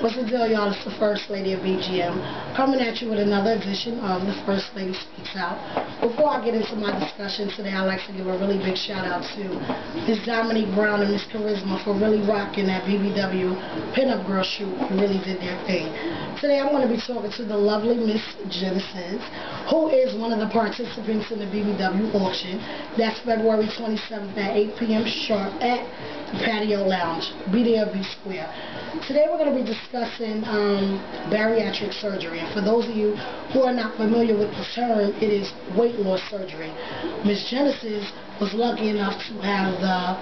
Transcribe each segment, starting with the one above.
What's the deal, y'all? It's the First Lady of BGM coming at you with another edition of the First Lady Speaks Out. Before I get into my discussion today, I'd like to give a really big shout out to Miss Dominique Brown and Miss Charisma for really rocking that BBW pinup girl shoot who really did their thing. Today I'm going to be talking to the lovely Miss Genesis, who is one of the participants in the BBW auction. That's February 27th at 8 p.m. sharp at the Patio Lounge. Be there, be square. Today we're going to be discussing bariatric surgery. And for those of you who are not familiar with the term, it is weight loss surgery. Miss Genesis was lucky enough to have the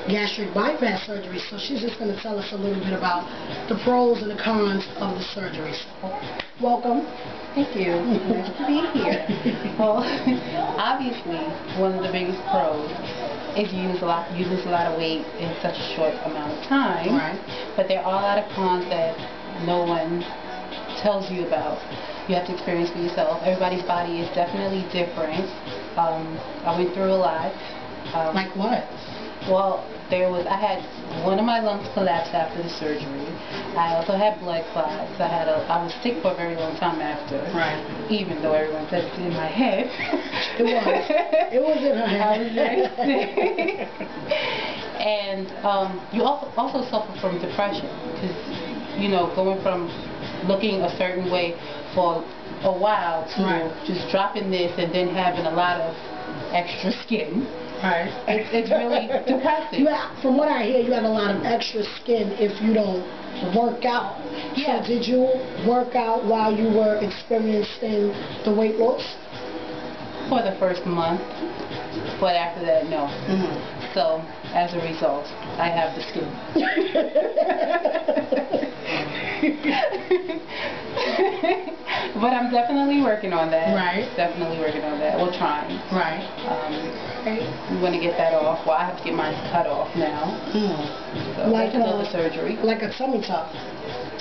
gastric bypass surgery, so she's just going to tell us a little bit about the pros and the cons of the surgery. So, welcome. Thank you. Nice to be here. Well, obviously, one of the biggest pros is you lose a lot of weight in such a short amount of time. Right. But there are a lot of cons that no one tells you about. You have to experience for yourself. Everybody's body is definitely different. I went through a lot. Like what? Well, I had one of my lungs collapse after the surgery. I also had blood clots. I was sick for a very long time after. Right. Even though everyone said it's in my head. It was. It was in her head. I was very sick. And you also suffer from depression because, you know, going from looking a certain way for a while to just dropping this and then having a lot of extra skin. Right. It's really depressing. From what I hear, you have a lot of extra skin if you don't work out. Yes. So did you work out while you were experiencing the weight loss? For the first month, but after that, no. Mm-hmm. So, as a result, I have the skin. But I'm definitely working on that. Right. Definitely working on that. We're trying. Right. I'm going to get that off. Well, I have to get mine cut off now. So like another surgery. Like a tummy tuck.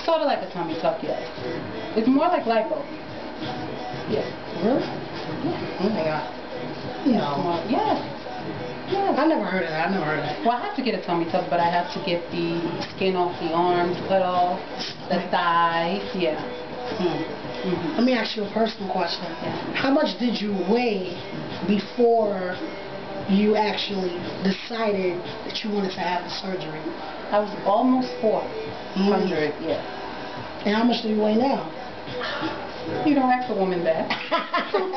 Sort of like a tummy tuck, yes. It's more like lipo. Yeah. Really? Yeah. Oh my God. No. Yes. Yes. I never heard of that. Well, I have to get a tummy tuck, but I have to get the skin off the arms cut off, the thighs, yeah. Mm-hmm. Let me ask you a personal question. Yeah. How much did you weigh before you actually decided that you wanted to have the surgery? I was almost 400, yeah. And how much do you weigh now? You don't ask a woman that.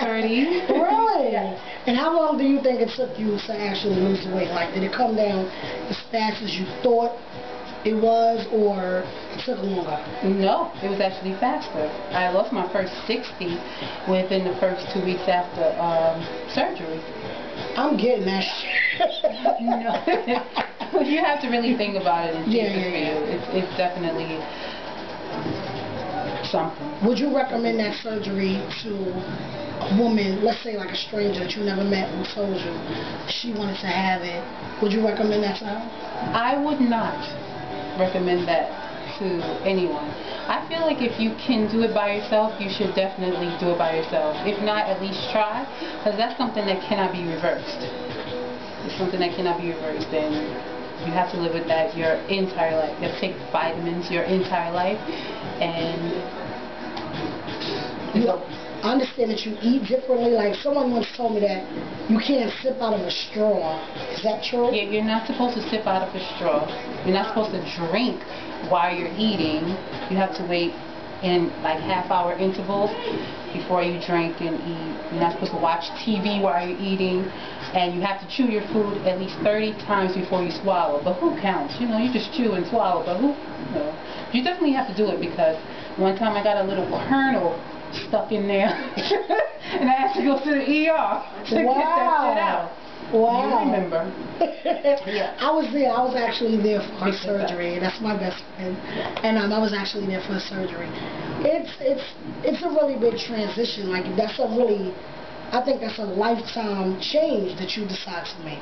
30. Really? Yeah. And how long do you think it took you to actually lose the weight? Like, did it come down as fast as you thought it was, or it took longer? No, it was actually faster. I lost my first 60 within the first 2 weeks after surgery. I'm getting that shit. No. You have to really think about it and see if it's for you. It's definitely something. Would you recommend that surgery to a woman, let's say like a stranger that you never met who told you she wanted to have it? Would you recommend that to her? I would not recommend that to anyone. I feel like if you can do it by yourself, you should definitely do it by yourself. If not, at least try, because that's something that cannot be reversed. It's something that cannot be reversed, and you have to live with that your entire life. You have to take vitamins your entire life, and I understand that you eat differently. Like, someone once told me that you can't sip out of a straw. Is that true? Yeah, you're not supposed to sip out of a straw. You're not supposed to drink while you're eating. You have to wait in like half-hour intervals before you drink and eat. You're not supposed to watch TV while you're eating. And you have to chew your food at least 30 times before you swallow. But who counts? You know, you just chew and swallow. But who, you know, you definitely have to do it, because one time I got a little kernel stuck in there and I had to go to the ER to get that shit out. Wow. You remember? Yeah. I was there. I was actually there for her surgery. That's my best friend. And I was actually there for the surgery. It's a really big transition. Like, that's a really, I think that's a lifetime change that you decide to make.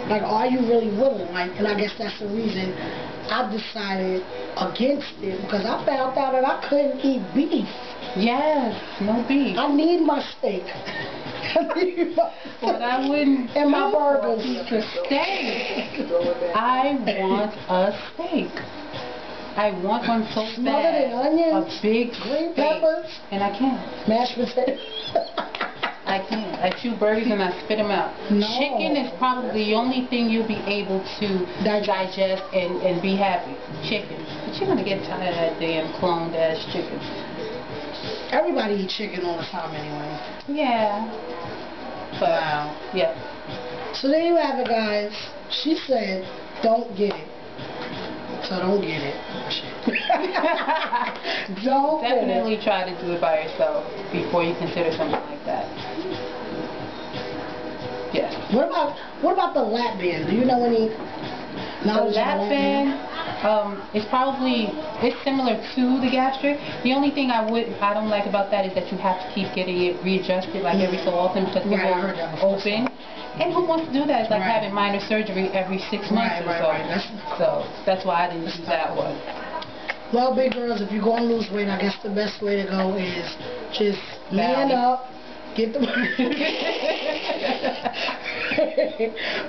Like, are you really willing? Like, and I guess that's the reason I decided against it, because I found out that I couldn't eat beef. Yes, no beef. I need my steak. But I wouldn't and my burgers. Steak. I want a steak. I want one so Smothered in bad. onions, A big green steak, peppers, and I can't. mashed potatoes. I can't. I chew burgers and I spit them out. No. Chicken is probably the only thing you'll be able to digest and be happy. Chicken. But you're going to get tired of that damn cloned ass chicken. Everybody eats chicken all the time anyway. Yeah. But, Wow. yeah. So there you have it, guys. She said, don't get it. So don't get it. Don't Definitely try to do it by yourself before you consider something like that. Yeah. What about the lap band? Do you know any knowledge The of lap band it's similar to the gastric. The only thing I don't like about that is that you have to keep getting it readjusted like every so often because it won't open. And who wants to do that? It's like having minor surgery every 6 months or so. So that's why I didn't use that one. Well, big girls, if you're going to lose weight, I guess the best way to go is just man up, get the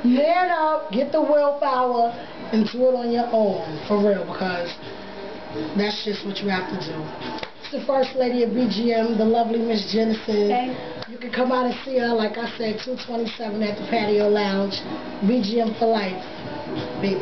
man up, get the willpower, and do it on your own, for real, because that's just what you have to do. It's the First Lady of BGM, the lovely Miss Genesis. Okay. You can come out and see her, like I said, 227 at the Patio Lounge. BGM for life. Peace.